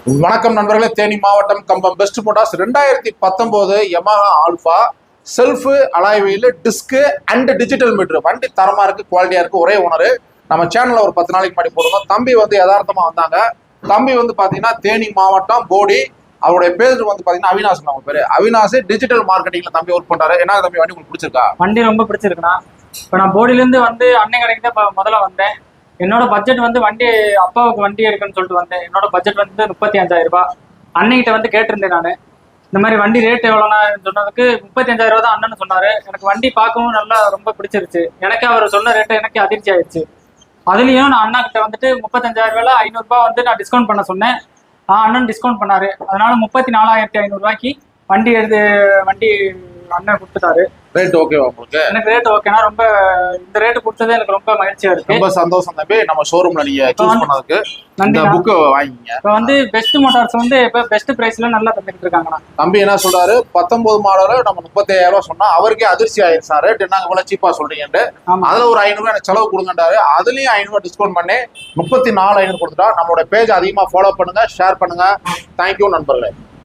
வணக்கம் நண்பர்களே, தேனி மாவட்டம் Cumbum best motors 2019 Yamaha Alpha self alloy wheel disc and digital meter வண்டி தரமா இருக்கு, குவாலிட்டியா இருக்கு. ஒரே ஓனர். நம்ம சேனல்ல ஒரு 10 நாளைக்கு முன்னாடி போடுவோம். தம்பி யதார்த்தமா வந்தாங்க. தம்பி பாத்தீங்கன்னா தேனி மாவட்டம் போடி. அவருடைய பேர் பாத்தீங்கன்னா அவினாஷ். அவங்க பேரு அவினாஷ். டிஜிட்டல் மார்க்கெட்டிங்ல தம்பி ஒர்க் பண்றாரு. என்ன தம்பி, வண்டி உங்களுக்கு பிடிச்சிருக்கா? வண்டி ரொம்ப பிடிச்சிருக்குண்ணா. இப்போ நான் போடியில இருந்து அன்னை கடைக்கு தான் முதல்ல வந்தேன். என்னோட பட்ஜெட் வண்டி அப்பாவுக்கு வண்டி எடுக்குன்னு சொல்லிட்டு வந்தேன். என்னோட பட்ஜெட் 35,000 ரூபாய். அன்னைகிட்ட கேட்டிருந்தேன் நான். இந்த மாதிரி வண்டி ரேட் எவ்வளோனா சொன்னதுக்கு 35,000 ரூபா தான் அண்ணன்னு சொன்னாரு. எனக்கு வண்டி பார்க்கவும் நல்லா ரொம்ப பிடிச்சிருச்சு. எனக்கே அவர் சொன்ன ரேட்டு எனக்கு அதிர்ச்சி ஆயிடுச்சு. அதுலயும் நான் அண்ணா கிட்ட 35,000 ரூபாய் 500 ரூபாய் நான் டிஸ்கவுண்ட் பண்ண சொன்னேன். அண்ணன் டிஸ்கவுண்ட் பண்ணாரு. அதனால 34,500 ரூபாய்க்கு வண்டி அண்ணன் கொடுத்துட்டாரு. ரேட் ஓகேவா உங்களுக்கு? எனக்கு ரேட் ஓகேனா, ரொம்ப இந்த ரேட் கொடுத்ததே எனக்கு ரொம்ப மகிழ்ச்சியா இருக்கு. ரொம்ப சந்தோஷம் தம்பி. நம்ம ஷோரூம்ல நீங்க சூஸ் பண்ணதுக்கு இந்த புக் வாங்கிங்க. இப்போ பெஸ்ட் மோட்டார்ஸ் இப்ப பெஸ்ட் பிரைஸ்ல நல்லா தந்துட்டு இருக்காங்கண்ணா. தம்பி என்ன சொல்றாரு, 19 மாடல் நம்ம 35,000 ரூபாய் சொன்னா அவருக்கே அதிர்ச்சி ஆயிடுச்சு. ரேட் என்ன இவ்வளவு சீப்பா சொல்றீங்கன்னு. அதுல ஒரு 500 ரூபாய் எனக்கு செலவு கொடுங்கன்றாரு. அதுலயும் 500 ரூபாய் டிஸ்கவுண்ட் பண்ணி 34,500 கொடுத்துட்டா. நம்மளோட பேஜ் அதிகமா ஃபாலோ பண்ணுங்க, ஷேர் பண்ணுங்க. தேங்க்யூ நண்பர்களே.